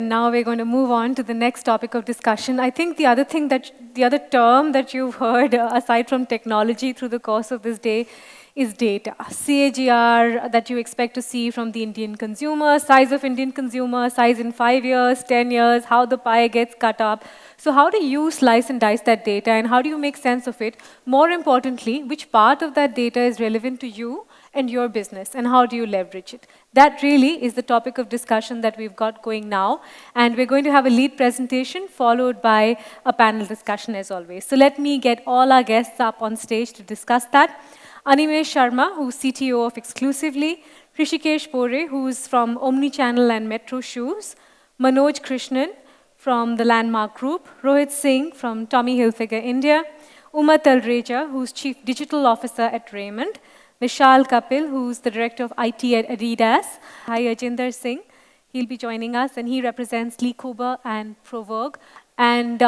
Now we're going to move on to the next topic of discussion. I think the other term that you've heard, aside from technology through the course of this day, is data. CAGR that you expect to see from the Indian consumer, size of Indian consumer, size in 5 years, 10 years, how the pie gets cut up. So how do you slice and dice that data, and how do you make sense of it? More importantly, which part of that data is relevant to you and your business, and how do you leverage it? That really is the topic of discussion that we've got going now, and we're going to have a lead presentation followed by a panel discussion as always. So let me get all our guests up on stage to discuss that. Animesh Sharma, who's CTO of Exclusively, Rishikesh Bore, who's from Omnichannel and Metro Shoes, Manoj Krishnan from the Landmark Group, Rohit Singh from Tommy Hilfiger India, Uma Talreja, who's Chief Digital Officer at Raymond, Vishal Kapil, who's the Director of IT at Adidas. Hi, Ajinder Singh. He'll be joining us, and he represents Lee Cooper and Proverg. And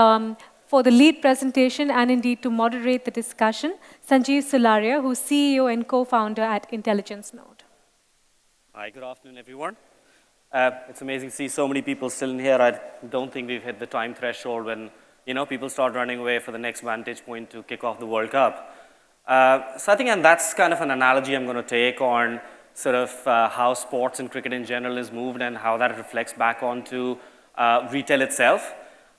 for the lead presentation, and indeed to moderate the discussion, Sanjeev Sularia, who's CEO and co-founder at Intelligence Node. Hi, good afternoon, everyone. It's amazing to see so many people still in here. I don't think we've hit the time threshold when people start running away for the next vantage point to kick off the World Cup. So I think, and that's kind of an analogy I'm going to take on sort of how sports and cricket in general is moved and how that reflects back onto retail itself.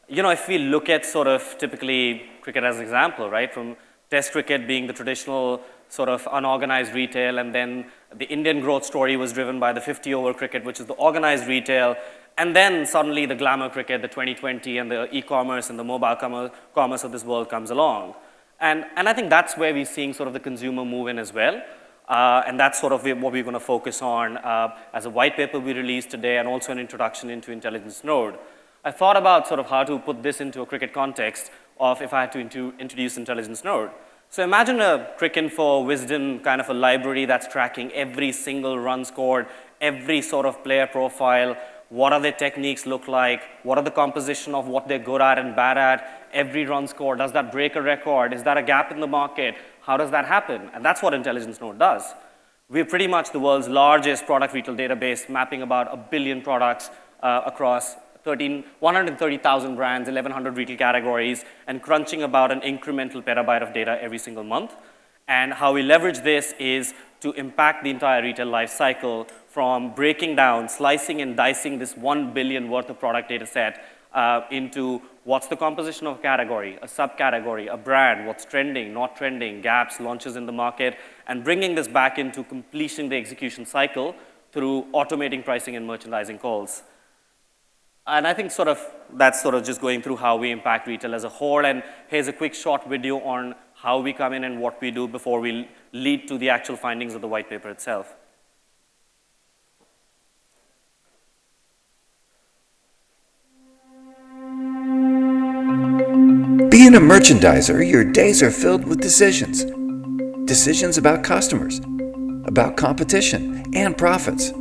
If we look at sort of typically cricket as an example, right, from Test cricket being the traditional sort of unorganized retail, and then the Indian growth story was driven by the 50-over cricket, which is the organized retail, and then suddenly the glamour cricket, the 2020, and the e-commerce and the mobile commerce of this world comes along. And I think that's where we're seeing sort of the consumer move in as well. And that's sort of what we're going to focus on as a white paper we released today, and also an introduction into Intelligence Node. I thought about sort of how to put this into a cricket context of if I had to introduce Intelligence Node. So imagine a Cricinfo Wisdom kind of a library that's tracking every single run scored, every sort of player profile, what are their techniques look like, what are the composition of what they're good at and bad at, every run score, does that break a record, is that a gap in the market, how does that happen? And that's what Intelligence Node does. We're pretty much the world's largest product retail database, mapping about 1 billion products across 130,000 brands, 1,100 retail categories, and crunching about an incremental petabyte of data every single month. And how we leverage this is to impact the entire retail life cycle, from breaking down, slicing and dicing this 1 billion worth of product data set into what's the composition of a category, a subcategory, a brand, what's trending, not trending, gaps, launches in the market, and bringing this back into completing the execution cycle through automating pricing and merchandising calls. And I think that's just going through how we impact retail as a whole. And here's a quick short video on how we come in and what we do before we lead to the actual findings of the white paper itself. Being a merchandiser, your days are filled with decisions. Decisions about customers, about competition, and profits.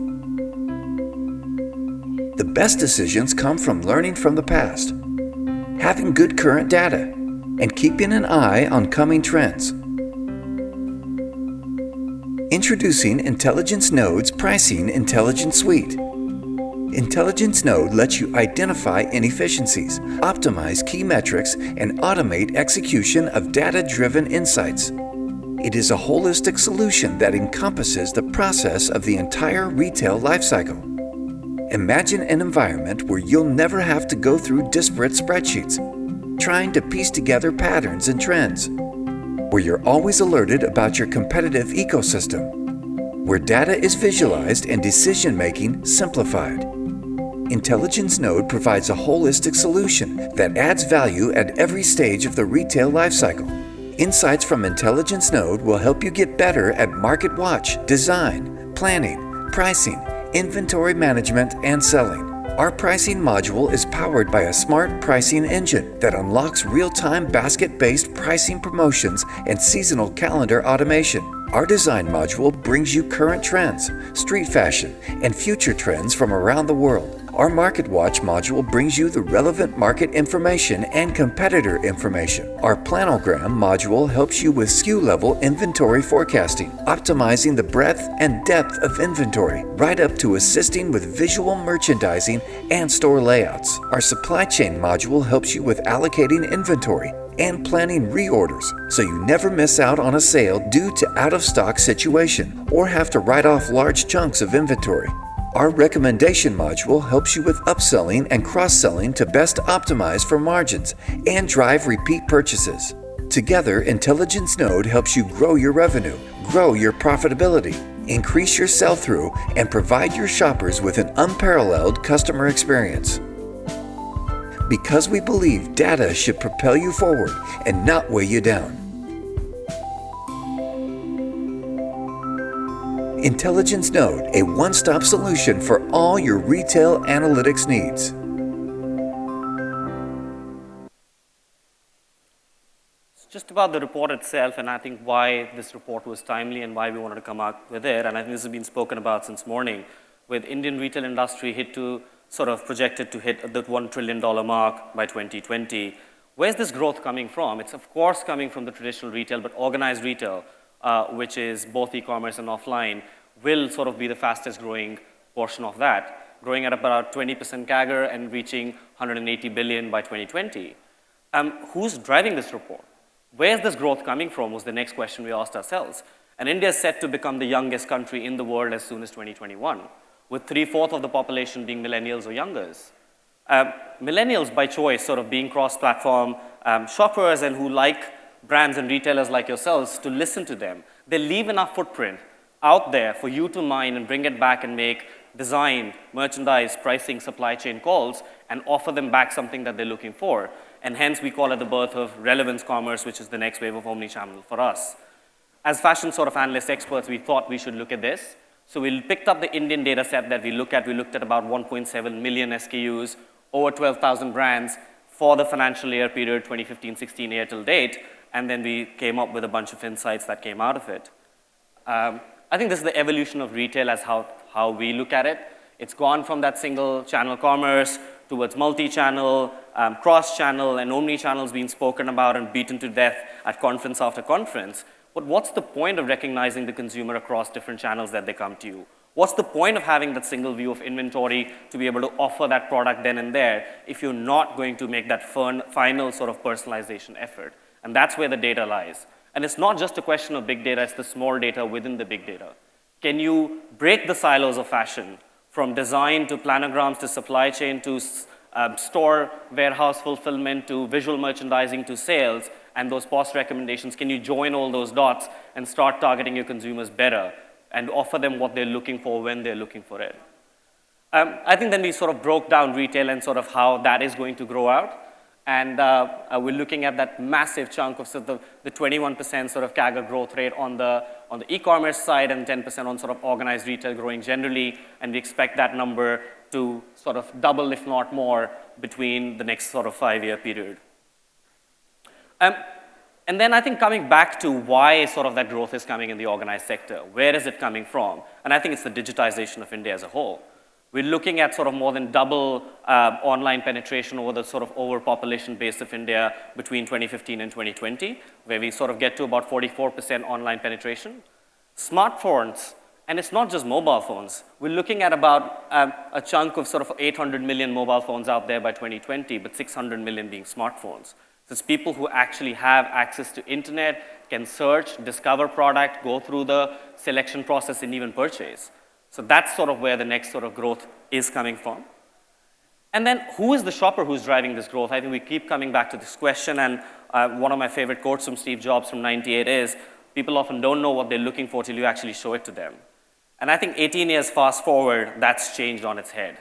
The best decisions come from learning from the past, having good current data, and keeping an eye on coming trends. Introducing Intelligence Node's Pricing Intelligence Suite. Intelligence Node lets you identify inefficiencies, optimize key metrics, and automate execution of data-driven insights. It is a holistic solution that encompasses the process of the entire retail lifecycle. Imagine an environment where you'll never have to go through disparate spreadsheets, trying to piece together patterns and trends, where you're always alerted about your competitive ecosystem, where data is visualized and decision-making simplified. Intelligence Node provides a holistic solution that adds value at every stage of the retail lifecycle. Insights from Intelligence Node will help you get better at market watch, design, planning, pricing, inventory management, and selling. Our pricing module is powered by a smart pricing engine that unlocks real-time basket-based pricing promotions and seasonal calendar automation. Our design module brings you current trends, street fashion, and future trends from around the world. Our Market Watch module brings you the relevant market information and competitor information. Our Planogram module helps you with SKU-level inventory forecasting, optimizing the breadth and depth of inventory, right up to assisting with visual merchandising and store layouts. Our Supply Chain module helps you with allocating inventory and planning reorders, so you never miss out on a sale due to out-of-stock situation or have to write off large chunks of inventory. Our Recommendation module helps you with upselling and cross-selling to best optimize for margins and drive repeat purchases. Together, Intelligence Node helps you grow your revenue, grow your profitability, increase your sell-through, and provide your shoppers with an unparalleled customer experience. Because we believe data should propel you forward and not weigh you down. Intelligence Node, a one-stop solution for all your retail analytics needs. It's just about the report itself, and I think why this report was timely and why we wanted to come out with it. And I think this has been spoken about since morning, with Indian retail industry projected to hit the $1 trillion mark by 2020. Where's this growth coming from? It's of course coming from the traditional retail, but organized retail, which is both e-commerce and offline, will sort of be the fastest growing portion of that, growing at about 20% CAGR and reaching 180 billion by 2020. Who's driving this report? Where's this growth coming from was the next question we asked ourselves. And India is set to become the youngest country in the world as soon as 2021, with 3/4 of the population being millennials or youngers. Millennials by choice, sort of being cross-platform shoppers and who like brands and retailers like yourselves to listen to them. They leave enough footprint out there for you to mine and bring it back and make design, merchandise, pricing, supply chain calls and offer them back something that they're looking for. And hence we call it the birth of relevance commerce, which is the next wave of omnichannel for us. As fashion sort of analyst experts, we thought we should look at this. So we picked up the Indian data set that we looked at. We looked at about 1.7 million SKUs, over 12,000 brands for the financial year period 2015-16 year till date. And then we came up with a bunch of insights that came out of it. I think this is the evolution of retail as how we look at it. It's gone from that single channel commerce towards multi-channel, cross-channel, and omni-channels being spoken about and beaten to death at conference after conference. But what's the point of recognizing the consumer across different channels that they come to you? What's the point of having that single view of inventory to be able to offer that product then and there if you're not going to make that final sort of personalization effort? And that's where the data lies. And it's not just a question of big data, it's the small data within the big data. Can you break the silos of fashion from design to planograms to supply chain to store warehouse fulfillment to visual merchandising to sales and those post recommendations? Can you join all those dots and start targeting your consumers better and offer them what they're looking for when they're looking for it? I think then we sort of broke down retail and sort of how that is going to grow out. And we're looking at that massive chunk of sort of the 21% sort of CAGR growth rate on the e-commerce side and 10% on sort of organized retail growing generally. And we expect that number to sort of double, if not more, between the next sort of 5-year period. And then I think coming back to why sort of that growth is coming in the organized sector, where is it coming from? And I think it's the digitization of India as a whole. We're looking at sort of more than double online penetration over the sort of overpopulation base of India between 2015 and 2020, where we sort of get to about 44% online penetration. Smartphones, and it's not just mobile phones. We're looking at about a chunk of sort of 800 million mobile phones out there by 2020, but 600 million being smartphones. So it's people who actually have access to internet, can search, discover product, go through the selection process, and even purchase. So that's sort of where the next sort of growth is coming from. And then who is the shopper who's driving this growth? I think we keep coming back to this question, and one of my favorite quotes from Steve Jobs from '98 is, people often don't know what they're looking for till you actually show it to them. And I think 18 years fast forward, that's changed on its head.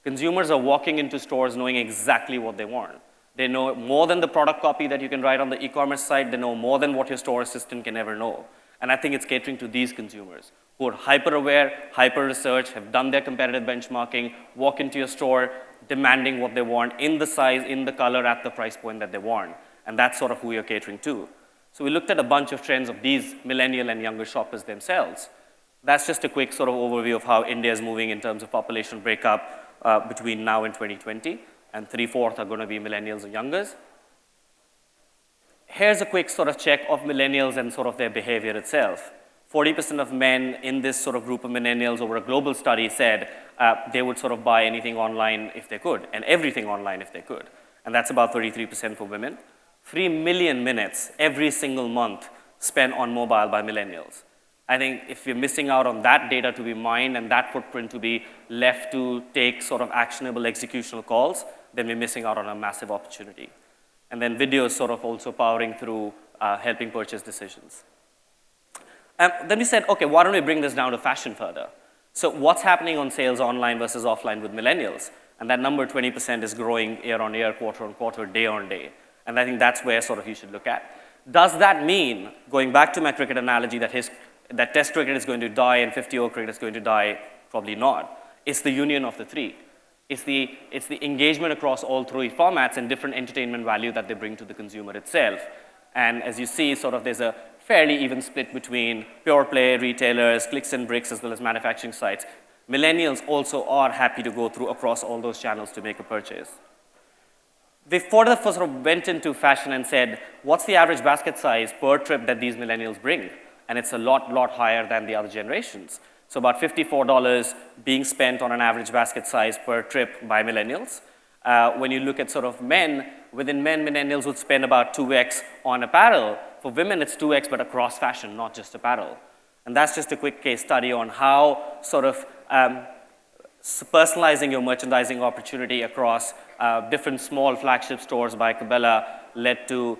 Consumers are walking into stores knowing exactly what they want. They know more than the product copy that you can write on the e-commerce site. They know more than what your store assistant can ever know. And I think it's catering to these consumers who are hyper-aware, hyper-research, have done their competitive benchmarking, walk into your store demanding what they want in the size, in the color, at the price point that they want. And that's sort of who you're catering to. So we looked at a bunch of trends of these millennial and younger shoppers themselves. That's just a quick sort of overview of how India is moving in terms of population breakup between now and 2020, and 3/4 are going to be millennials and youngers. Here's a quick sort of check of millennials and sort of their behavior itself. 40% of men in this sort of group of millennials over a global study said they would sort of buy anything online if they could, and everything online if they could. And that's about 33% for women. 3 million minutes every single month spent on mobile by millennials. I think if we're missing out on that data to be mined and that footprint to be left to take sort of actionable executional calls, then we're missing out on a massive opportunity. And then video is sort of also powering through helping purchase decisions. Then we said, okay, why don't we bring this down to fashion further? So what's happening on sales online versus offline with millennials? And that number, 20%, is growing year on year, quarter on quarter, day on day. And I think that's where sort of you should look at. Does that mean, going back to my cricket analogy, that test cricket is going to die and 50-over cricket is going to die? Probably not. It's the union of the three. It's the engagement across all three formats and different entertainment value that they bring to the consumer itself. And as you see, sort of there's a fairly even split between pure play retailers, clicks and bricks, as well as manufacturing sites. Millennials also are happy to go through across all those channels to make a purchase. We further sort of went into fashion and said, what's the average basket size per trip that these millennials bring? And it's a lot higher than the other generations. So about $54 being spent on an average basket size per trip by millennials. When you look at sort of men, within men, millennials would spend about 2x on apparel. For women, it's 2x, but across fashion, not just apparel. And that's just a quick case study on how sort of personalizing your merchandising opportunity across different small flagship stores by Cabela led to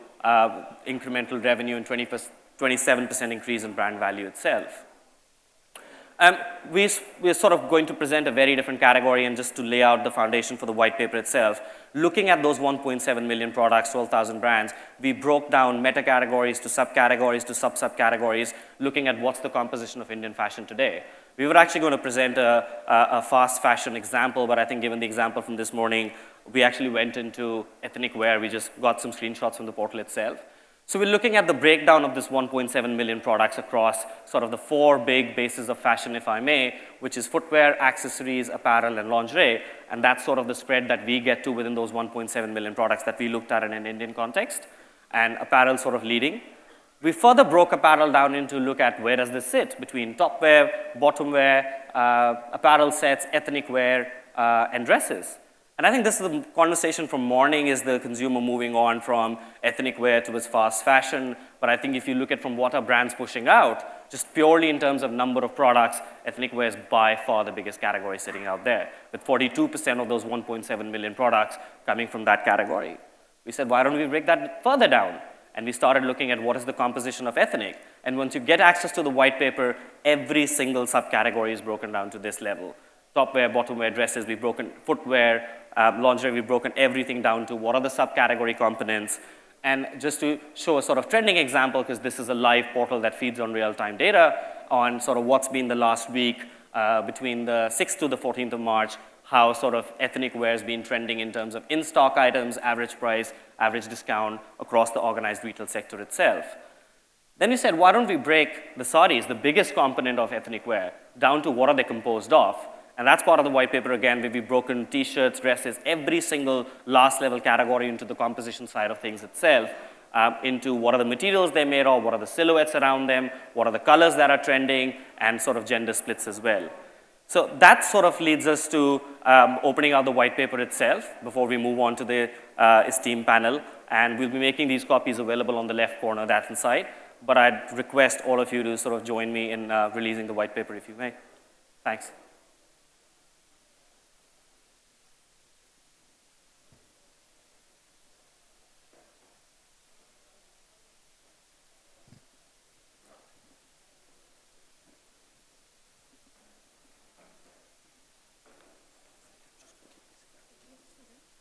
incremental revenue and 27% increase in brand value itself. We're sort of going to present a very different category, and just to lay out the foundation for the white paper itself, looking at those 1.7 million products, 12,000 brands, we broke down meta categories to subcategories to sub-subcategories, looking at what's the composition of Indian fashion today. We were actually going to present a fast fashion example, but I think given the example from this morning, we actually went into ethnic wear. We just got some screenshots from the portal itself. So we're looking at the breakdown of this 1.7 million products across sort of the 4 big bases of fashion, if I may, which is footwear, accessories, apparel, and lingerie. And that's sort of the spread that we get to within those 1.7 million products that we looked at in an Indian context, and apparel sort of leading. We further broke apparel down into look at where does this sit between top wear, bottom wear, apparel sets, ethnic wear, and dresses. And I think this is the conversation from morning, is the consumer moving on from ethnic wear towards fast fashion. But I think if you look at from what are brands pushing out, just purely in terms of number of products, ethnic wear is by far the biggest category sitting out there, with 42% of those 1.7 million products coming from that category. We said, why don't we break that further down? And we started looking at what is the composition of ethnic. And once you get access to the white paper, every single subcategory is broken down to this level. Top wear, bottom wear, dresses, we've broken footwear, lingerie, we've broken everything down to what are the subcategory components. And just to show a sort of trending example, because this is a live portal that feeds on real-time data on sort of what's been the last week between the 6th to the 14th of March, how sort of ethnic wear has been trending in terms of in-stock items, average price, average discount across the organized retail sector itself. Then we said, why don't we break the saris, the biggest component of ethnic wear, down to what are they composed of? And that's part of the white paper again, where we've broken t-shirts, dresses, every single last level category into the composition side of things itself, into what are the materials they're made of, what are the silhouettes around them, what are the colors that are trending, and sort of gender splits as well. So that sort of leads us to opening out the white paper itself before we move on to the esteemed panel. And we'll be making these copies available on the left corner, that inside. But I'd request all of you to sort of join me in releasing the white paper, if you may. Thanks.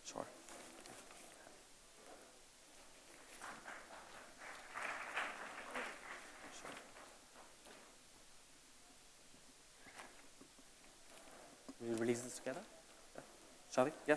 Sure. We'll release this together? Yeah. Shall we? Yeah.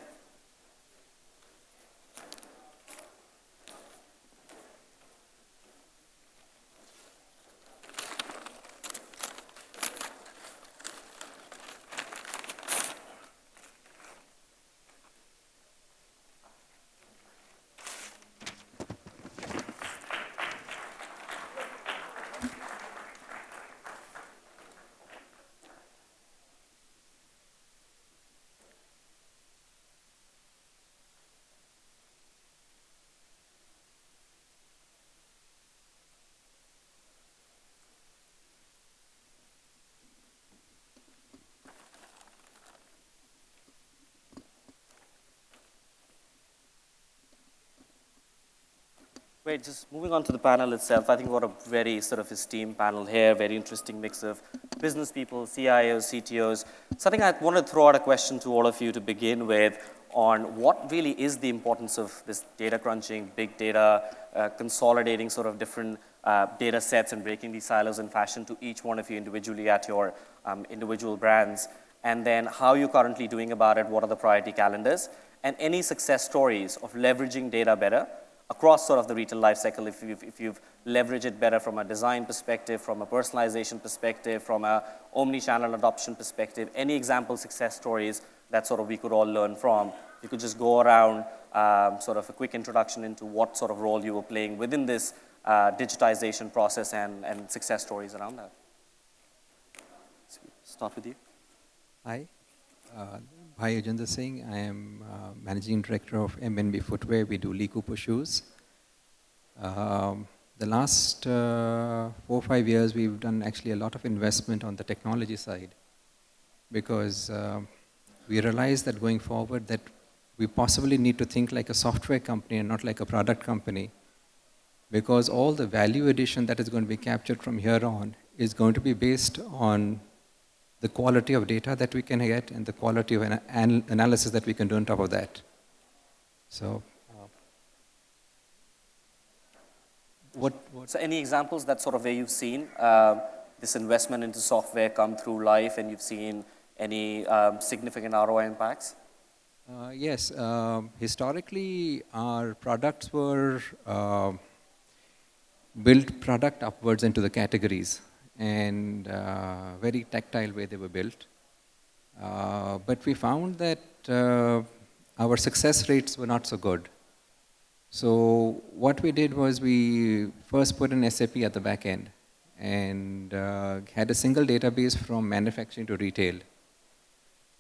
Great, just moving on to the panel itself, I think we've got a very sort of esteemed panel here, very interesting mix of business people, CIOs, CTOs. So I think I want to throw out a question to all of you to begin with on what really is the importance of this data crunching, big data, consolidating sort of different data sets and breaking these silos in fashion to each one of you individually at your individual brands, and then how you're currently doing about it, what are the priority calendars, and any success stories of leveraging data better across sort of the retail life cycle, if you've leveraged it better from a design perspective, from a personalization perspective, from a omni-channel adoption perspective, any example success stories that sort of we could all learn from. You could just go around sort of a quick introduction into what sort of role you were playing within this digitization process and success stories around that. So start with you. Hi. Hi, Ajendra Singh. I am Managing Director of MNB Footwear. We do Lee Cooper shoes. The last 4 or 5 years, we've done actually a lot of investment on the technology side because we realized that going forward that we possibly need to think like a software company and not like a product company, because all the value addition that is going to be captured from here on is going to be based on the quality of data that we can get and the quality of analysis that we can do on top of that. So, So any examples that sort of where you've seen this investment into software come through life and you've seen any significant ROI impacts? Yes. Historically, our products were built product upwards into the categories, and very tactile way they were built. But we found that our success rates were not so good. So what we did was we first put an SAP at the back end and had a single database from manufacturing to retail.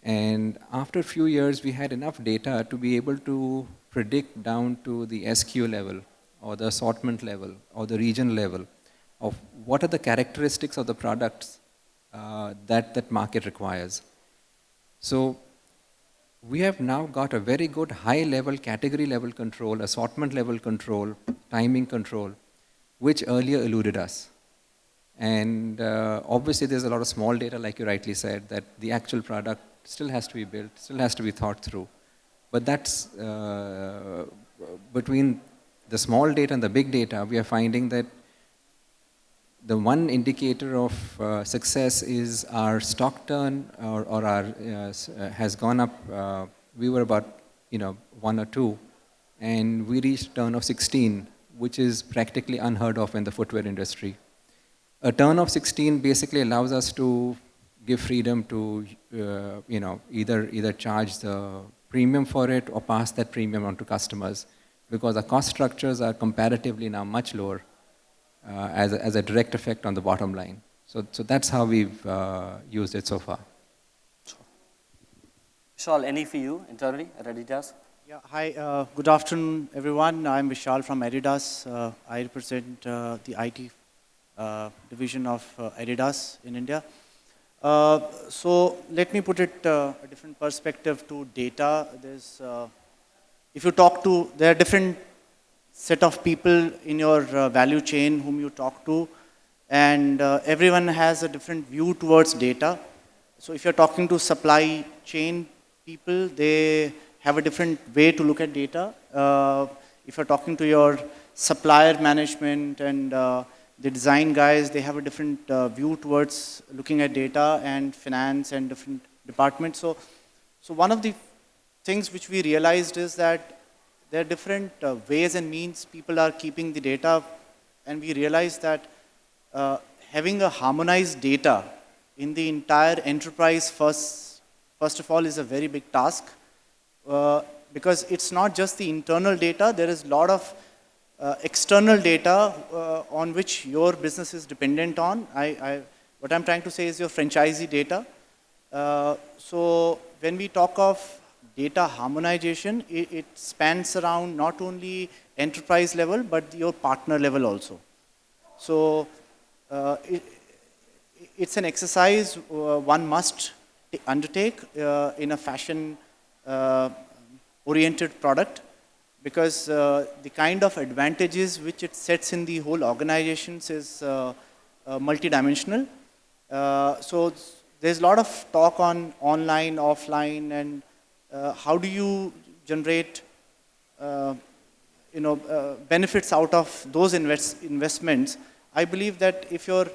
And after a few years, we had enough data to be able to predict down to the SKU level or the assortment level or the region level of what are the characteristics of the products that market requires. So we have now got a very good high-level, category-level control, assortment-level control, timing control, which earlier eluded us. And obviously, there's a lot of small data, like you rightly said, that the actual product still has to be built, still has to be thought through. But that's between the small data and the big data, we are finding that the one indicator of success is our stock turn or our has gone up. We were about 1 or 2, and we reached a turn of 16, which is practically unheard of in the footwear industry. A turn of 16 basically allows us to give freedom to either charge the premium for it or pass that premium on to customers, because the cost structures are comparatively now much lower. As a direct effect on the bottom line. So that's how we've used it so far. Vishal, any for you internally at Adidas? Yeah, hi, good afternoon, everyone. I'm Vishal from Adidas. I represent the IT division of Adidas in India. So let me put it a different perspective to data. If you talk to, there are different set of people in your value chain whom you talk to, and everyone has a different view towards data. So if you're talking to supply chain people, they have a different way to look at data. If you're talking to your supplier management and the design guys, they have a different view towards looking at data, and finance and different departments. So one of the things which we realized is that there are different ways and means people are keeping the data, and we realized that having a harmonized data in the entire enterprise first of all is a very big task, because it's not just the internal data, there is a lot of external data on which your business is dependent on. What I'm trying to say is your franchisee data. So when we talk of data harmonization, it spans around not only enterprise level, but your partner level also. So it's an exercise one must undertake in a fashion oriented product, because the kind of advantages which it sets in the whole organizations is multidimensional. So there's a lot of talk on online, offline, and how do you generate benefits out of those investments. I believe that if your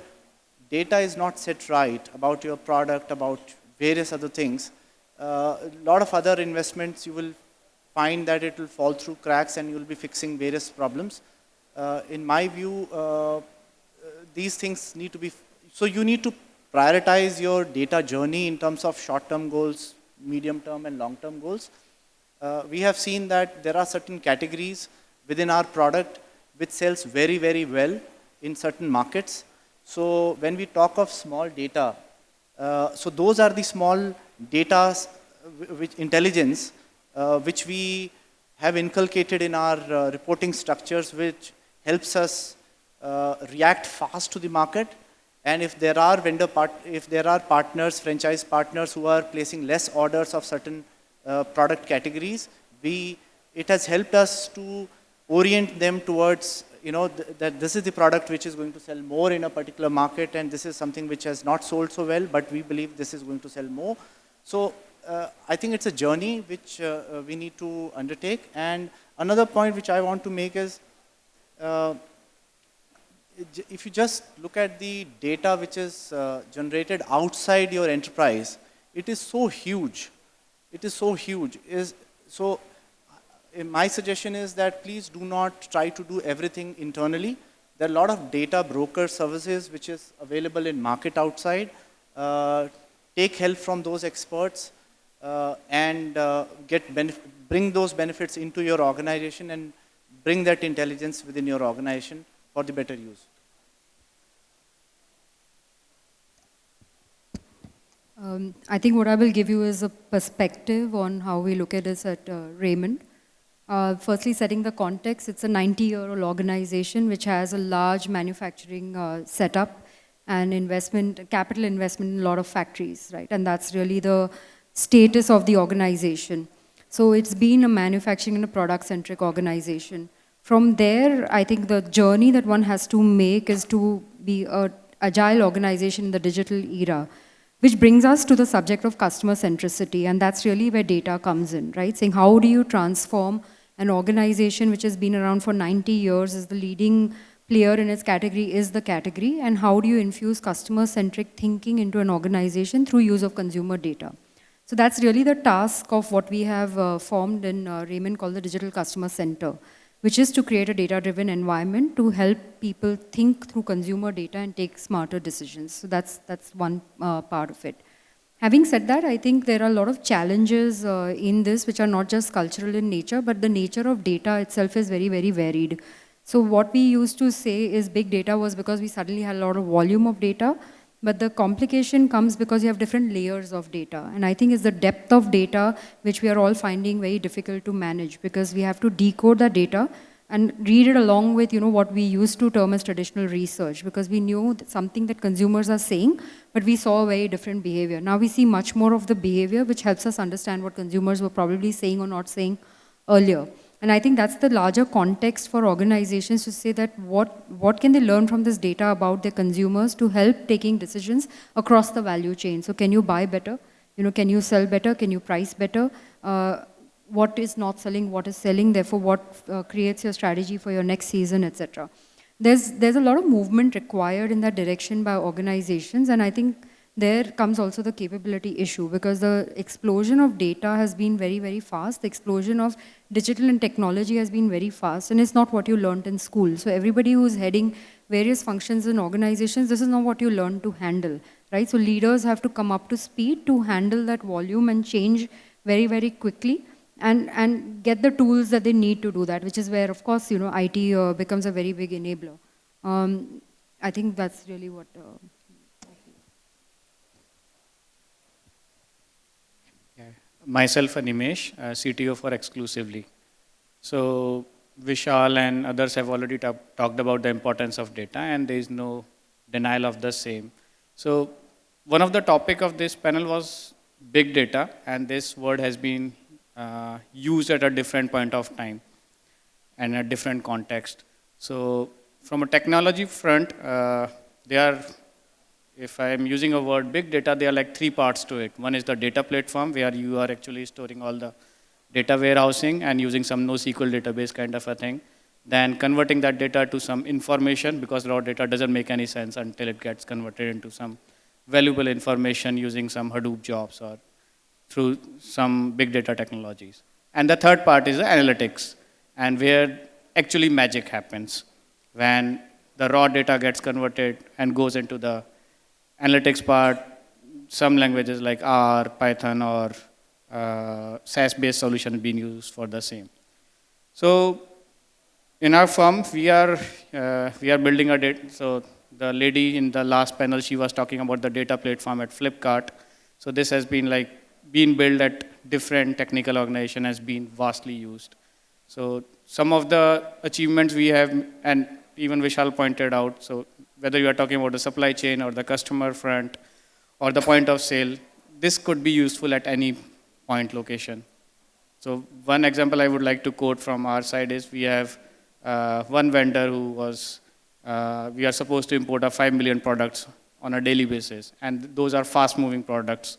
data is not set right about your product, about various other things, a lot of other investments you will find that it will fall through cracks and you'll be fixing various problems. In my view, these things need to be, so you need to prioritize your data journey in terms of short-term goals, medium-term and long-term goals. We have seen that there are certain categories within our product which sells very, very well in certain markets. So when we talk of small data, so those are the small data which intelligence which we have inculcated in our reporting structures, which helps us react fast to the market. And if there are partners, franchise partners who are placing less orders of certain product categories, it has helped us to orient them towards, that this is the product which is going to sell more in a particular market, and this is something which has not sold so well, but we believe this is going to sell more. So I think it's a journey which we need to undertake. And another point which I want to make is, if you just look at the data which is generated outside your enterprise, it is so huge. It is so huge. So my suggestion is that please do not try to do everything internally. There are a lot of data broker services which is available in market outside. Take help from those experts and bring those benefits into your organization and bring that intelligence within your organization for the better use. I think what I will give you is a perspective on how we look at this at Raymond. Firstly, setting the context, it's a 90-year-old organization which has a large manufacturing setup and capital investment in a lot of factories, right? And that's really the status of the organization. So it's been a manufacturing and a product-centric organization. From there, I think the journey that one has to make is to be an agile organization in the digital era, which brings us to the subject of customer centricity, and that's really where data comes in, right? Saying how do you transform an organization which has been around for 90 years, is the leading player in its category, is the category, and how do you infuse customer-centric thinking into an organization through use of consumer data? So that's really the task of what we have formed in Raymond called the Digital Customer Center, which is to create a data-driven environment to help people think through consumer data and take smarter decisions. So that's one part of it. Having said that, I think there are a lot of challenges in this which are not just cultural in nature, but the nature of data itself is very, very varied. So what we used to say is big data was because we suddenly had a lot of volume of data, but the complication comes because you have different layers of data. And I think it's the depth of data which we are all finding very difficult to manage, because we have to decode the data and read it along with what we used to term as traditional research, because we knew that something that consumers are saying, but we saw a very different behavior. Now we see much more of the behavior which helps us understand what consumers were probably saying or not saying earlier. And I think that's the larger context for organizations to say that what can they learn from this data about their consumers to help taking decisions across the value chain. So can you buy better? Can you sell better? Can you price better? What is not selling? What is selling? Therefore, what creates your strategy for your next season, etc. There's a lot of movement required in that direction by organizations, and I think there comes also the capability issue, because the explosion of data has been very, very fast. The explosion of digital and technology has been very fast, and it's not what you learned in school. So everybody who's heading various functions in organizations, this is not what you learn to handle, right? So leaders have to come up to speed to handle that volume and change very, very quickly, and get the tools that they need to do that, which is where, of course, IT becomes a very big enabler. I think that's really what... Myself, Animesh, CTO for Exclusively. So Vishal and others have already talked about the importance of data, and there is no denial of the same. So one of the topic of this panel was big data, and this word has been used at a different point of time. and a different context. So from a technology front, they are, if I am using a word big data, there are like three parts to it. One is the data platform, where you are actually storing all the data warehousing and using some NoSQL database kind of a thing. Then converting that data to some information, because raw data doesn't make any sense until it gets converted into some valuable information using some Hadoop jobs or through some big data technologies. And the third part is the analytics, and where actually magic happens when the raw data gets converted and goes into the analytics part. Some languages like R, Python, or SAS-based solution being used for the same. So in our firm, we are building a data. So the lady in the last panel, she was talking about the data platform at Flipkart. So this has been built at different technical organization, has been vastly used. So some of the achievements we have, and even Vishal pointed out, so whether you are talking about the supply chain or the customer front or the point of sale, this could be useful at any point location. So one example I would like to quote from our side is we have one vendor who was, we are supposed to import 5 million products on a daily basis, and those are fast moving products.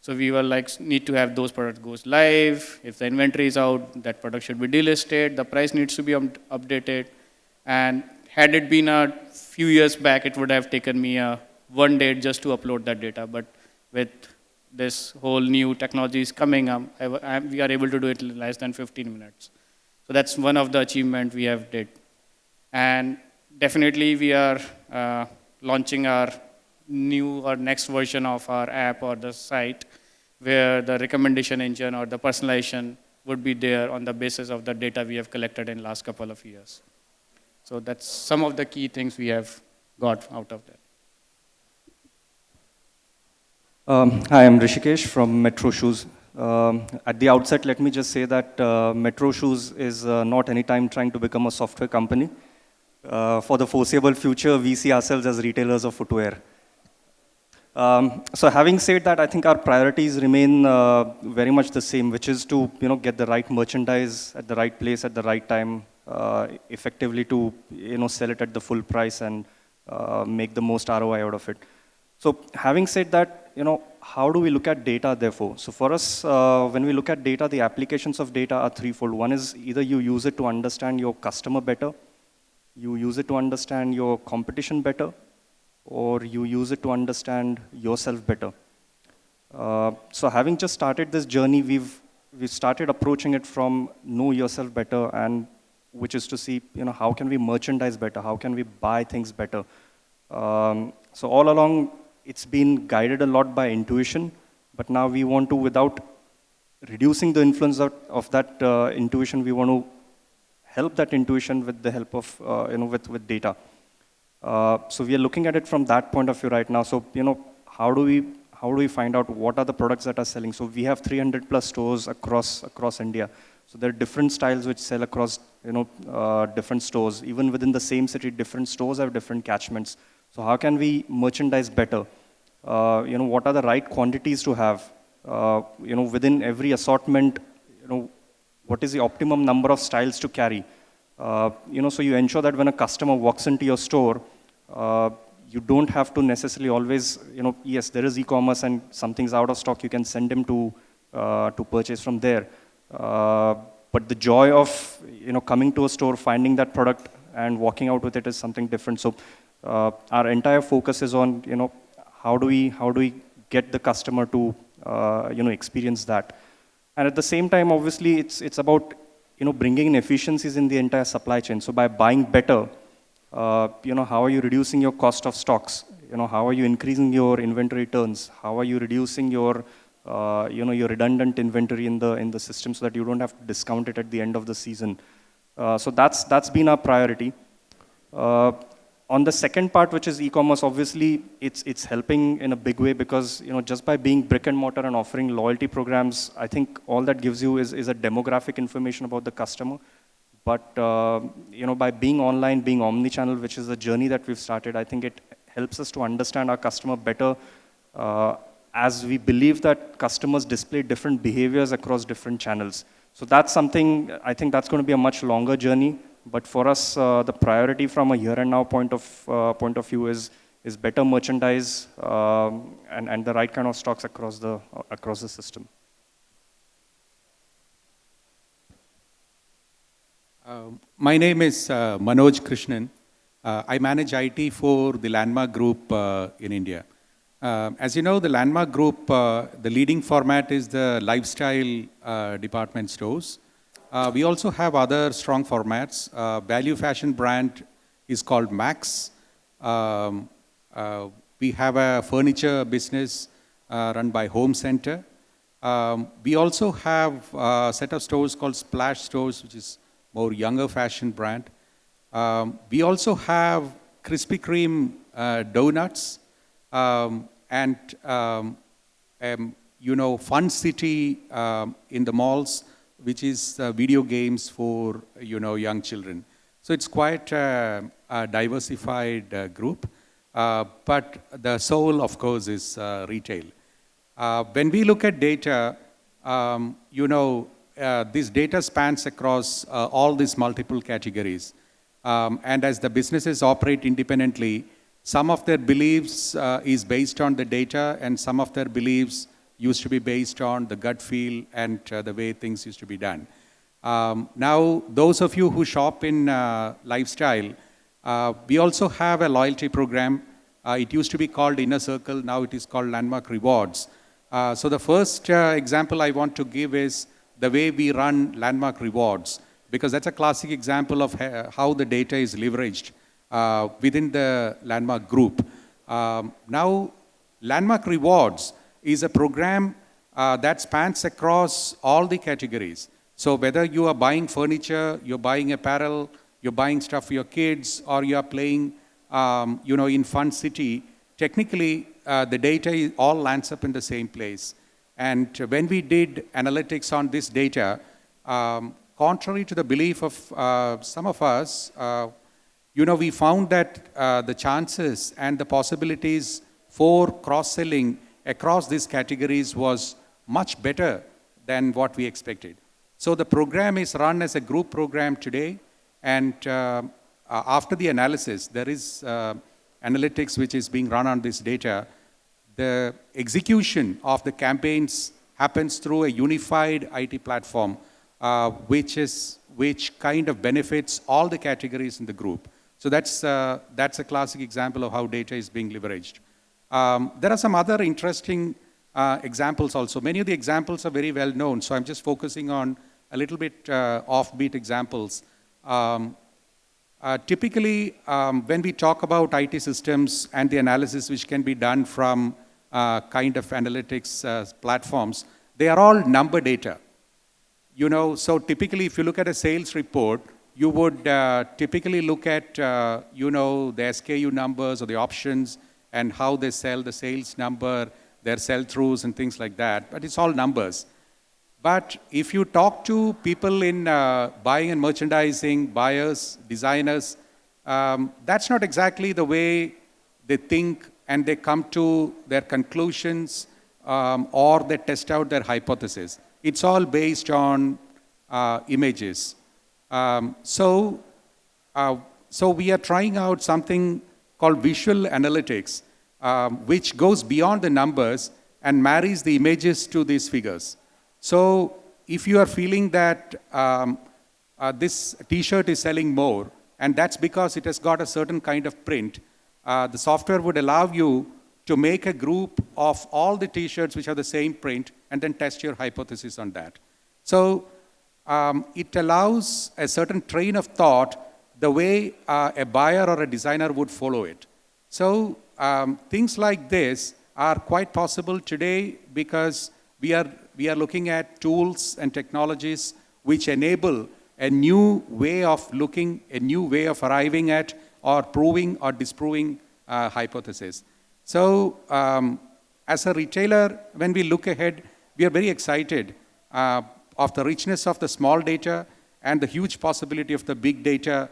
So we were like, need to have those products goes live. If the inventory is out, that product should be delisted. The price needs to be updated. And had it been a few years back, it would have taken me 1 day just to upload that data. But with this whole new technologies coming up, we are able to do it in less than 15 minutes. So that's one of the achievements we have did. And definitely we are launching our new or next version of our app or the site, where the recommendation engine or the personalization would be there on the basis of the data we have collected in last couple of years. So that's some of the key things we have got out of that. Hi, I'm Rishikesh from Metro Shoes. At the outset, let me just say that Metro Shoes is not anytime trying to become a software company. For the foreseeable future, we see ourselves as retailers of footwear. So having said that, I think our priorities remain very much the same, which is to get the right merchandise at the right place at the right time, effectively to sell it at the full price and make the most ROI out of it. So having said that, how do we look at data therefore? So for us, when we look at data, the applications of data are threefold. One is either you use it to understand your customer better, you use it to understand your competition better, or you use it to understand yourself better. So having just started this journey, we've started approaching it from know yourself better, and which is to see how can we merchandise better, how can we buy things better. So all along, it's been guided a lot by intuition, but now we want to, without reducing the influence of that intuition, we want to help that intuition with the help of with data. So we are looking at it from that point of view right now. So how do we find out what are the products that are selling? So we have 300 plus stores across India. So there are different styles which sell across different stores. Even within the same city, different stores have different catchments. So how can we merchandise better? What are the right quantities to have? Within every assortment, what is the optimum number of styles to carry? So you ensure that when a customer walks into your store, you don't have to necessarily always, yes, there is e-commerce and something's out of stock, you can send him to purchase from there. But the joy of, coming to a store, finding that product and walking out with it is something different. So our entire focus is on, how do we get the customer to, experience that. And at the same time, obviously, it's about, bringing in efficiencies in the entire supply chain. So by buying better, how are you reducing your cost of stocks? How are you increasing your inventory turns? How are you reducing your, your redundant inventory in the system so that you don't have to discount it at the end of the season? So that's been our priority. On the second part, which is e-commerce, obviously it's helping in a big way because just by being brick and mortar and offering loyalty programs, I think all that gives you is a demographic information about the customer. But by being online, being omni-channel, which is a journey that we've started, I think it helps us to understand our customer better, as we believe that customers display different behaviors across different channels. So that's something, I think that's going to be a much longer journey. But for us, the priority from a here and now point of view is better merchandise and the right kind of stocks across the system. My name is Manoj Krishnan. I manage IT for the Landmark Group in India. As you know, the Landmark Group, the leading format is the lifestyle department stores. We also have other strong formats. Value fashion brand is called Max. We have a furniture business run by Home Center. We also have a set of stores called Splash Stores, which is more younger fashion brand. We also have Krispy Kreme donuts and Fun City in the malls, which is video games for young children. So it's quite a diversified group, but the soul, of course, is retail. When we look at data, this data spans across all these multiple categories. And as the businesses operate independently, some of their beliefs is based on the data, and some of their beliefs used to be based on the gut feel and the way things used to be done. Now, those of you who shop in lifestyle, we also have a loyalty program. It used to be called Inner Circle, now it is called Landmark Rewards. So the first example I want to give is the way we run Landmark Rewards, because that's a classic example of how the data is leveraged within the Landmark Group. Now, Landmark Rewards is a program that spans across all the categories. So whether you are buying furniture, you're buying apparel, you're buying stuff for your kids, or you are playing in Fun City, technically the data all lands up in the same place. And when we did analytics on this data, contrary to the belief of some of us, we found that the chances and the possibilities for cross-selling across these categories was much better than what we expected. So the program is run as a group program today, and after the analysis, there is analytics which is being run on this data. The execution of the campaigns happens through a unified IT platform, which kind of benefits all the categories in the group. So that's a classic example of how data is being leveraged. There are some other interesting examples also. Many of the examples are very well known, so I'm just focusing on a little bit offbeat examples. Typically, when we talk about IT systems and the analysis which can be done from kind of analytics platforms, they are all number data. So typically if you look at a sales report, you would typically look at, the SKU numbers or the options and how they sell, the sales number, their sell-throughs and things like that, but it's all numbers. But if you talk to people in buying and merchandising, buyers, designers, that's not exactly the way they think and they come to their conclusions or they test out their hypothesis. It's all based on images. So we are trying out something called visual analytics, which goes beyond the numbers and marries the images to these figures. So if you are feeling that this t-shirt is selling more, and that's because it has got a certain kind of print, the software would allow you to make a group of all the t-shirts which have the same print and then test your hypothesis on that. So it allows a certain train of thought the way a buyer or a designer would follow it. So things like this are quite possible today because we are looking at tools and technologies which enable a new way of looking, a new way of arriving at or proving or disproving hypothesis. So as a retailer, when we look ahead, we are very excited of the richness of the small data and the huge possibility of the big data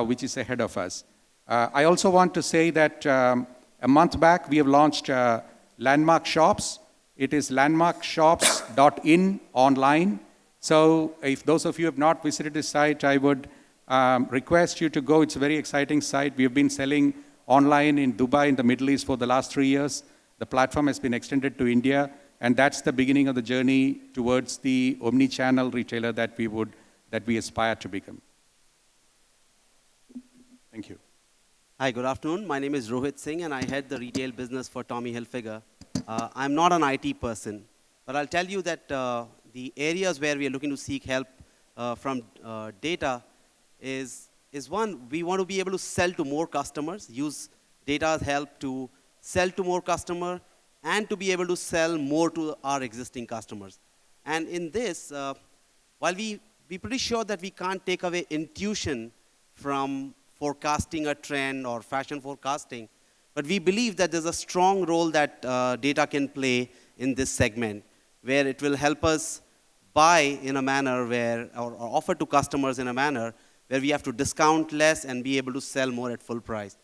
which is ahead of us. I also want to say that a month back, we have launched Landmark Shops. It is landmarkshops.in online, So if those of you have not visited this site, I would request you to go. It's a very exciting site. We have been selling online in Dubai, in the Middle East for the last 3 years. The platform has been extended to India, and that's the beginning of the journey towards the omni-channel retailer that we aspire to become. Thank you. Hi, good afternoon. My name is Rohit Singh, and I head the retail business for Tommy Hilfiger. I'm not an IT person, but I'll tell you that the areas where we are looking to seek help from data is one, we want to be able to sell to more customers, use data's help to sell to more customers, and to be able to sell more to our existing customers. And in this, while we're pretty sure that we can't take away intuition from forecasting a trend or fashion forecasting, but we believe that there's a strong role that data can play in this segment, where it will help us buy in a manner where, or offer to customers in a manner where we have to discount less and be able to sell more at full price.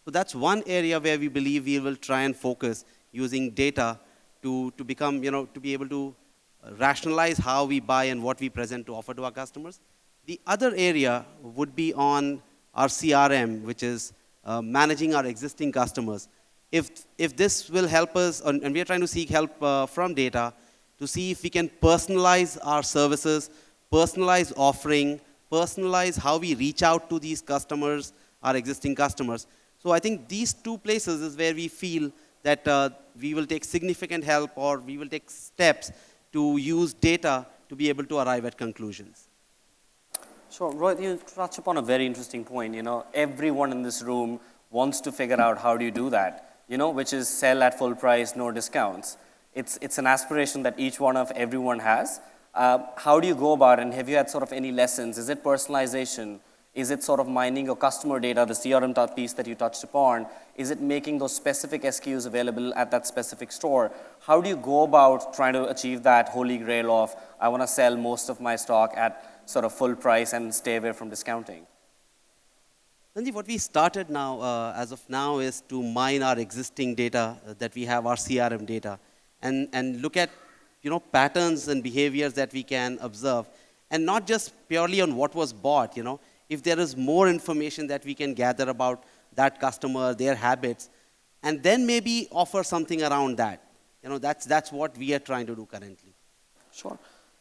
So that's one area where we believe we will try and focus using data to become, to be able to rationalize how we buy and what we present to offer to our customers. The other area would be on our CRM, which is managing our existing customers. If this will help us, and we are trying to seek help from data to see if we can personalize our services, personalize offering, personalize how we reach out to these customers, our existing customers. So I think these two places is where we feel that we will take significant help, or we will take steps to use data to be able to arrive at conclusions. Sure, Rohit, you touch upon a very interesting point. Everyone in this room wants to figure out how do you do that, which is sell at full price, no discounts. It's an aspiration that each one of everyone has. How do you go about it, and have you had sort of any lessons? Is it personalization? Is it sort of mining your customer data, the CRM piece that you touched upon? Is it making those specific SKUs available at that specific store? How do you go about trying to achieve that holy grail of, I want to sell most of my stock at sort of full price and stay away from discounting? Sanjeev, what we started now, as of now, is to mine our existing data that we have, our CRM data, and look at patterns and behaviors that we can observe, and not just purely on what was bought. If there is more information that we can gather about that customer, their habits, and then maybe offer something around that. That's what we are trying to do currently. Sure.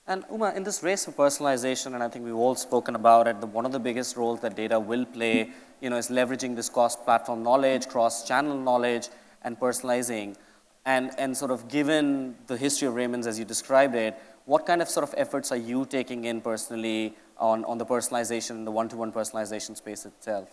And Uma, in this race for personalization, and I think we've all spoken about it, one of the biggest roles that data will play, is leveraging this cross-platform knowledge, cross-channel knowledge, and personalizing. And sort of given the history of Raymond's as you described it, what kind of sort of efforts are you taking in personally on the personalization, the one-to-one personalization space itself?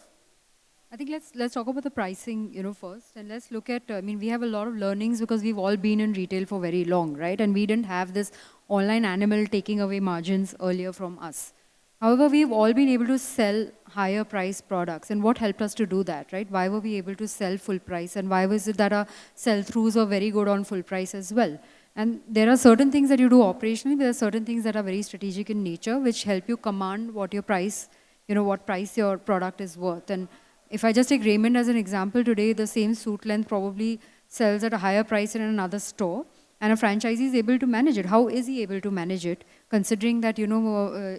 I think let's talk about the pricing, first, and let's look at. We have a lot of learnings because we've all been in retail for very long, right? And we didn't have this online animal taking away margins earlier from us. However, we've all been able to sell higher price products, and what helped us to do that, right? Why were we able to sell full price, and why was it that our sell-throughs were very good on full price as well? And there are certain things that you do operationally, but there are certain things that are very strategic in nature, which help you command what your price, what price your product is worth. And if I just take Raymond as an example, today the same suit length probably sells at a higher price in another store, and a franchisee is able to manage it. How is he able to manage it, considering that,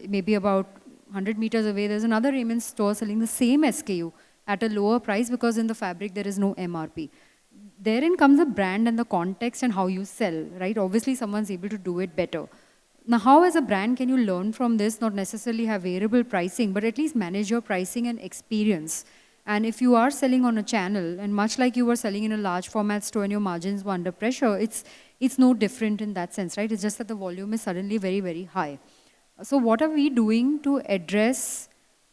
maybe about 100 meters away, there's another Raymond store selling the same SKU at a lower price because in the fabric there is no MRP. Therein comes the brand and the context and how you sell, right? Obviously, someone's able to do it better. Now, how as a brand can you learn from this, not necessarily have variable pricing, but at least manage your pricing and experience? And if you are selling on a channel, and much like you were selling in a large format store and your margins were under pressure, it's no different in that sense, right? It's just that the volume is suddenly very, very high. So what are we doing to address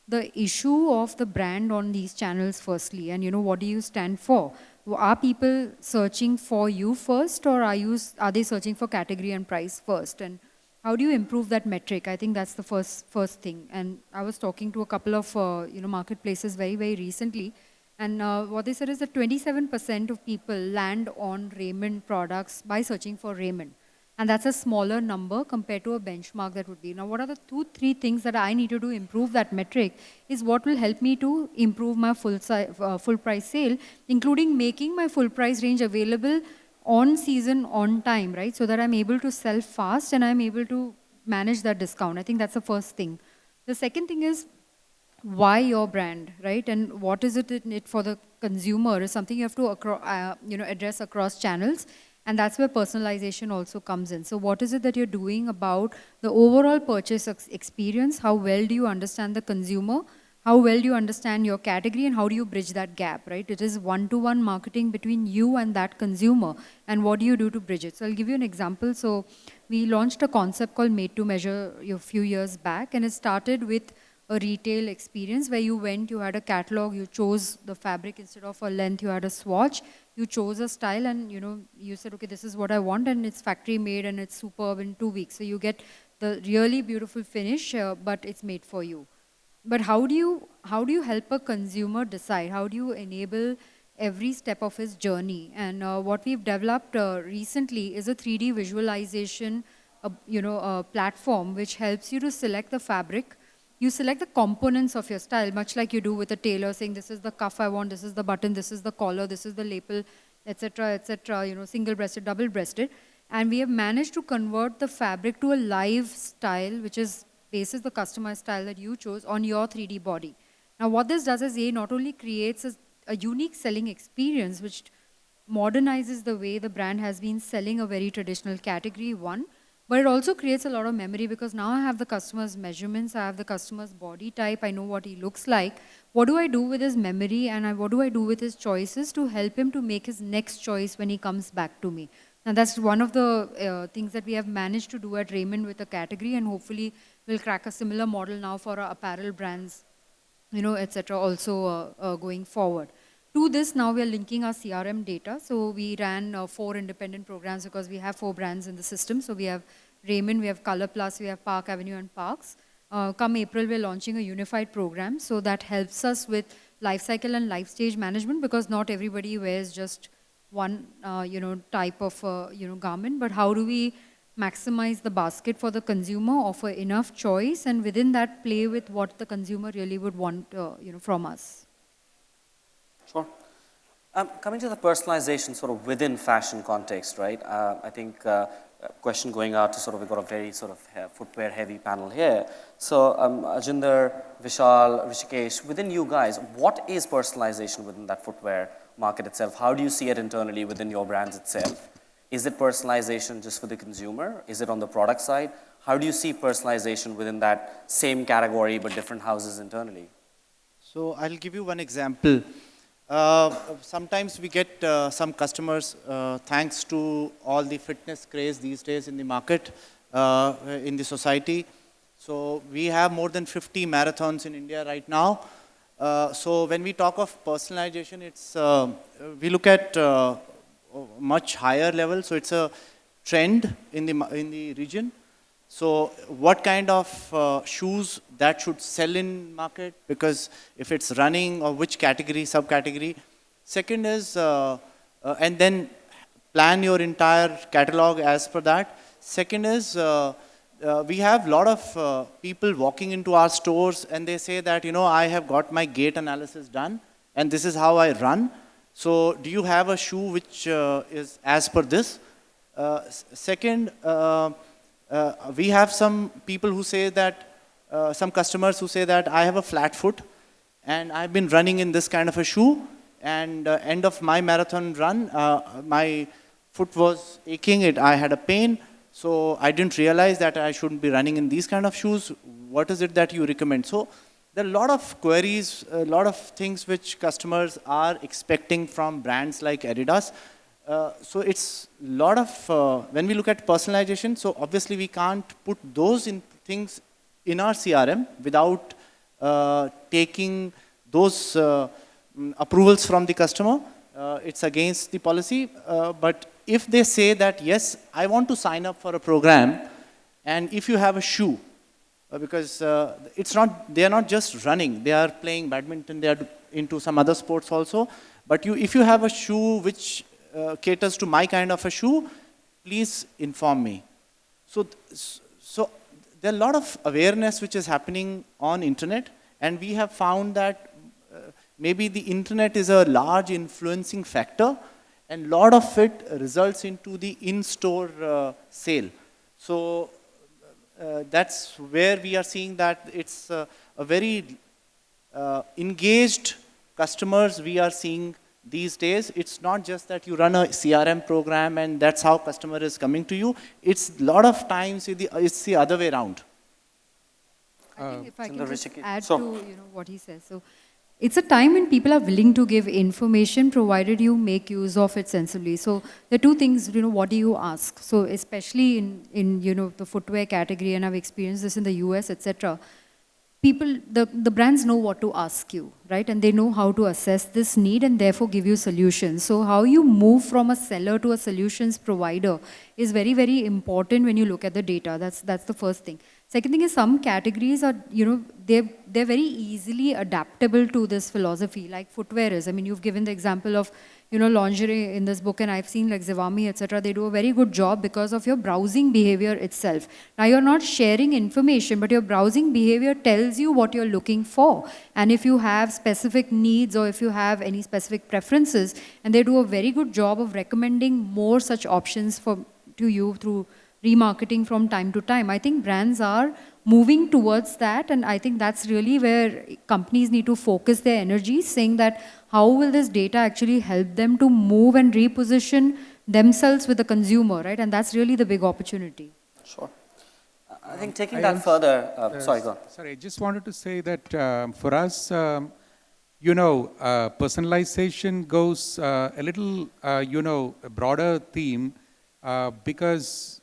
the issue of the brand on these channels firstly? And what do you stand for? Are people searching for you first, or are they searching for category and price first? And how do you improve that metric? I think that's the first thing. And I was talking to a couple of marketplaces very, very recently, and what they said is that 27% of people land on Raymond products by searching for Raymond. And that's a smaller number compared to a benchmark that would be. Now, what are the 2-3 things that I need to do to improve that metric is what will help me to improve my full price sale, including making my full price range available on season, on time, right? So that I'm able to sell fast and I'm able to manage that discount. I think that's the first thing. The second thing is why your brand, right? And what is it in it for the consumer is something you have to address across channels. And that's where personalization also comes in. So what is it that you're doing about the overall purchase experience? How well do you understand the consumer? How well do you understand your category, and how do you bridge that gap, right? It is one-to-one marketing between you and that consumer, and what do you do to bridge it? So I'll give you an example. So we launched a concept called Made to Measure a few years back, and it started with a retail experience where you went, you had a catalog, you chose the fabric instead of a length, you had a swatch, you chose a style, and you said, okay, this is what I want, and it's factory made and it's superb in 2 weeks. So you get the really beautiful finish, but it's made for you. But how do you help a consumer decide? How do you enable every step of his journey? And what we've developed recently is a 3D visualization, platform which helps you to select the fabric. You select the components of your style, much like you do with a tailor, saying this is the cuff I want, this is the button, this is the collar, this is the lapel, etc., single-breasted, double-breasted. And we have managed to convert the fabric to a live style, which is basis the customized style that you chose on your 3D body. Now what this does is not only creates a unique selling experience, which modernizes the way the brand has been selling a very traditional category, one, but it also creates a lot of memory, because now I have the customer's measurements, I have the customer's body type, I know what he looks like. What do I do with his memory, and what do I do with his choices to help him to make his next choice when he comes back to me? Now that's one of the things that we have managed to do at Raymond with the category, and hopefully we'll crack a similar model now for our apparel brands, etc. also going forward. To this, now we are linking our CRM data. So we ran 4 independent programs because we have 4 brands in the system. So we have Raymond, we have Color Plus, we have Park Avenue and Parks. Come April, we're launching a unified program. So that helps us with life cycle and life stage management, because not everybody wears just one type of garment. But how do we maximize the basket for the consumer, offer enough choice, and within that play with what the consumer really would want from us? Sure. Coming to the personalization sort of within fashion context, right? I think a question going out to sort of, we've got a very sort of footwear heavy panel here. So Ajinder, Vishal, Rishikesh, within you guys, what is personalization within that footwear market itself? How do you see it internally within your brands itself? Is it personalization just for the consumer? Is it on the product side? How do you see personalization within that same category but different houses internally? So I'll give you one example. Sometimes we get some customers, thanks to all the fitness craze these days in the market, in the society. So we have more than 50 marathons in India right now. So when we talk of personalization, it's we look at much higher level. So it's a trend in the region. So what kind of shoes that should sell in market, because if it's running, or which category, subcategory. Second is, and then plan your entire catalog as per that. Second is, we have a lot of people walking into our stores and they say that, I have got my gait analysis done and this is how I run. So do you have a shoe which is as per this? Second, we have some people who say that, some customers who say that I have a flat foot and I've been running in this kind of a shoe, and end of my marathon run, my foot was aching, I had a pain, so I didn't realize that I shouldn't be running in these kind of shoes. What is it that you recommend? So there are a lot of queries, a lot of things which customers are expecting from brands like Adidas. So it's a lot of, when we look at personalization, so obviously we can't put those things in our CRM without taking those approvals from the customer. It's against the policy. But if they say that, yes, I want to sign up for a program, and if you have a shoe, because they are not just running, they are playing badminton, they are into some other sports also. But if you have a shoe which caters to my kind of a shoe, please inform me. So there are a lot of awareness which is happening on internet, and we have found that maybe the internet is a large influencing factor, and a lot of it results into the in-store sale. So that's where we are seeing that it's a very engaged customers we are seeing these days. It's not just that you run a CRM program and that's how customer is coming to you. It's a lot of times it's the other way around. I think if I can just Rishikesh. add So- to what he says. So it's a time when people are willing to give information provided you make use of it sensibly. So the two things, what do you ask? So especially in the footwear category, and I've experienced this in the US, etc. People, the brands know what to ask you, right? And they know how to assess this need and therefore give you solutions. So how you move from a seller to a solutions provider is very, very important when you look at the data. That's the first thing. Second thing is some categories are, they're very easily adaptable to this philosophy, like footwear is. I mean, you've given the example of, lingerie in this book, and I've seen like Zivame, etc. They do a very good job because of your browsing behavior itself. Now, you're not sharing information, but your browsing behavior tells you what you're looking for. And if you have specific needs or if you have any specific preferences, and they do a very good job of recommending more such options to you through remarketing from time to time. I think brands are moving towards that, and I think that's really where companies need to focus their energy, saying that how will this data actually help them to move and reposition themselves with the consumer, right? And that's really the big opportunity. Sure. I think taking that further, sorry, go on. Sorry, I just wanted to say that for us, personalization goes a little, a broader theme because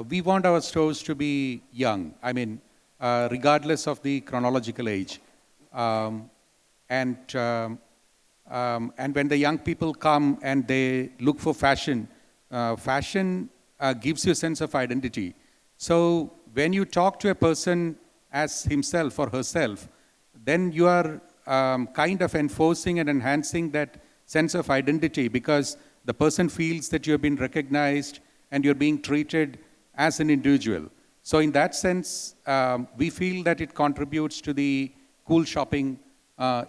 we want our stores to be young. I mean, regardless of the chronological age. And when the young people come and they look for fashion, fashion gives you a sense of identity. So when you talk to a person as himself or herself, then you are kind of enforcing and enhancing that sense of identity because the person feels that you're being recognized and you're being treated as an individual. So in that sense, we feel that it contributes to the cool shopping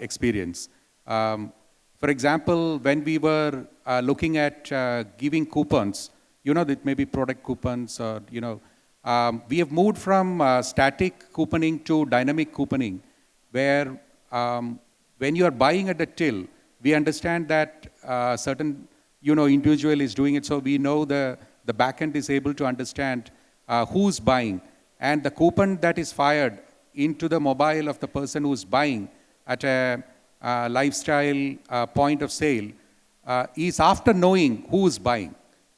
experience. For example, when we were looking at giving coupons, that may be product coupons or, we have moved from static couponing to dynamic couponing, where when you are buying at the till, we understand that certain individual is doing it, so we know the backend is able to understand who's buying. And the coupon that is fired into the mobile of the person who's buying at a lifestyle point of sale is after knowing who is buying.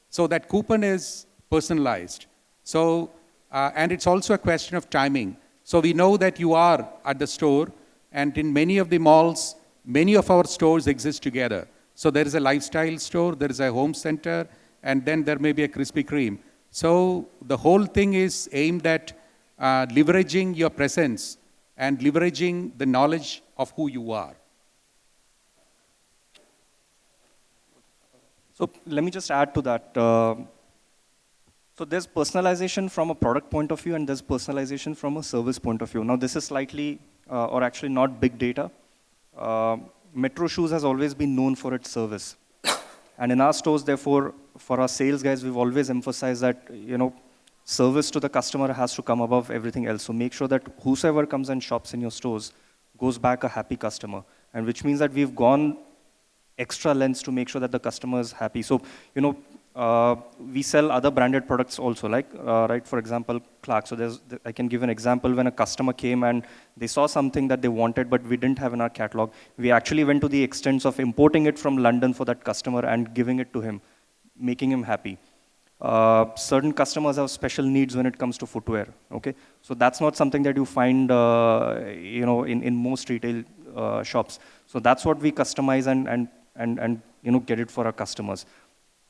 So that coupon is personalized. So, and it's also a question of timing. So we know that you are at the store, and in many of the malls, many of our stores exist together. So there is a lifestyle store, there is a home center, and then there may be a Krispy Kreme. So the whole thing is aimed at leveraging your presence and leveraging the knowledge of who you are. So let me just add to that. So there's personalization from a product point of view and there's personalization from a service point of view. Now this is slightly, or actually not big data. Metro Shoes has always been known for its service. And in our stores, therefore, for our sales guys, we've always emphasized that, service to the customer has to come above everything else. So make sure that whosoever comes and shops in your stores goes back a happy customer. And which means that we've gone extra lengths to make sure that the customer is happy. So, we sell other branded products also, like, right, for example, Clark. So I can give an example when a customer came and they saw something that they wanted, but we didn't have in our catalog. We actually went to the extent of importing it from London for that customer and giving it to him, making him happy. Certain customers have special needs when it comes to footwear, okay? So that's not something that you find, in most retail shops. So that's what we customize and get it for our customers.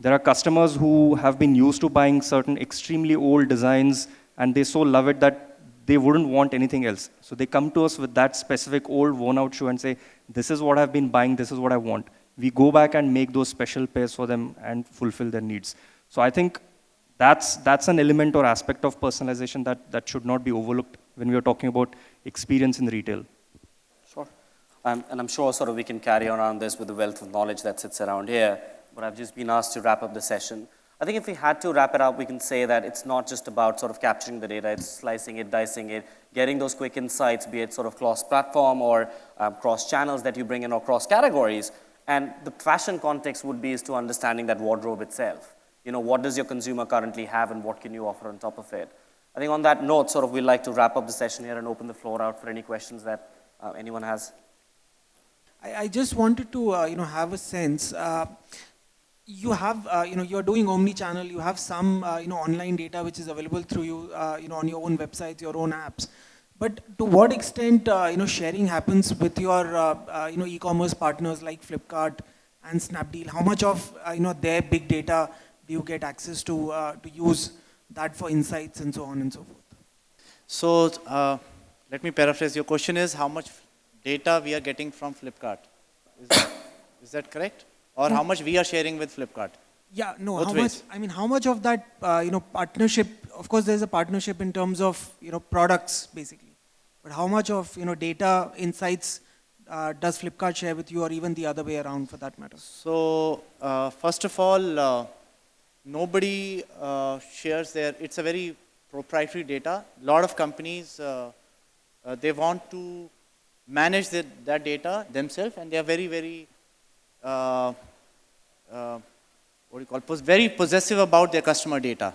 There are customers who have been used to buying certain extremely old designs and they so love it that they wouldn't want anything else. So they come to us with that specific old worn out shoe and say, this is what I've been buying, this is what I want. We go back and make those special pairs for them and fulfill their needs. So I think that's an element or aspect of personalization that should not be overlooked when we are talking about experience in retail. Sure. And I'm sure sort of we can carry on around this with the wealth of knowledge that sits around here, but I've just been asked to wrap up the session. I think if we had to wrap it up, we can say that it's not just about sort of capturing the data, it's slicing it, dicing it, getting those quick insights, be it sort of cross-platform or cross-channels that you bring in or cross-categories. And the fashion context would be is to understanding that wardrobe itself. You know, what does your consumer currently have and what can you offer on top of it? I think on that note, sort of we'd like to wrap up the session here and open the floor out for any questions that anyone has. I just wanted to, have a sense. You have, you're doing omni-channel. You have some, online data which is available through you, on your own websites, your own apps. But to what extent, sharing happens with your, e-commerce partners like Flipkart and Snapdeal? How much of, their big data do you get access to use that for insights and so on and so forth? So let me paraphrase. Your question is how much data we are getting from Flipkart. Is that correct? Or how much we are sharing with Flipkart? Yeah, no, Both how ways. much, how much of that, partnership, of course there's a partnership in terms of, products basically. But how much of, data insights does Flipkart share with you or even the other way around for that matter? So first of all, nobody shares it's a very proprietary data. A lot of companies, they want to manage that data themselves, and they are very, very, very possessive about their customer data.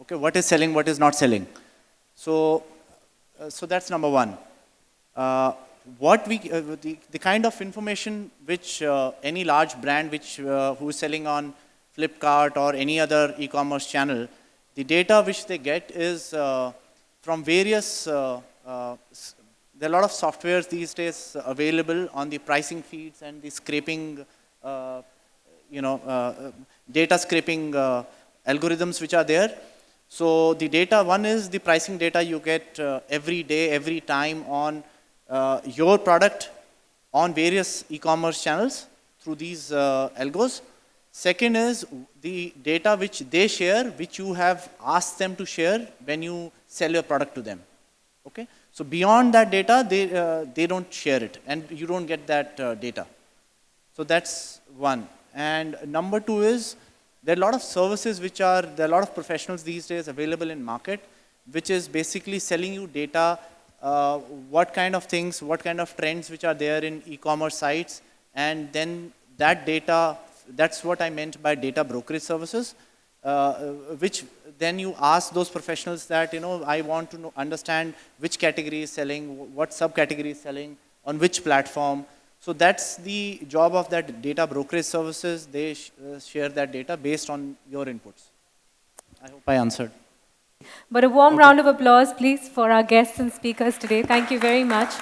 Okay, what is selling, what is not selling. So that's number one. The kind of information which any large brand who is selling on Flipkart or any other e-commerce channel, the data which they get is from various, there are a lot of softwares these days available on the pricing feeds and the scraping, data scraping algorithms which are there. So the data, one is the pricing data you get every day, every time on your product on various e-commerce channels through these algos. Second is the data which they share, which you have asked them to share when you sell your product to them. Okay? So beyond that data, they don't share it, and you don't get that data. So that's one. And number two is there are a lot of services there are a lot of professionals these days available in market, which is basically selling you data, what kind of things, what kind of trends which are there in e-commerce sites, and then that data, that's what I meant by data brokerage services, which then you ask those professionals that, I want to understand which category is selling, what subcategory is selling, on which platform. So that's the job of that data brokerage services. They share that data based on your inputs. I hope I answered. But a warm round of applause, please, for our guests and speakers today. Thank you very much.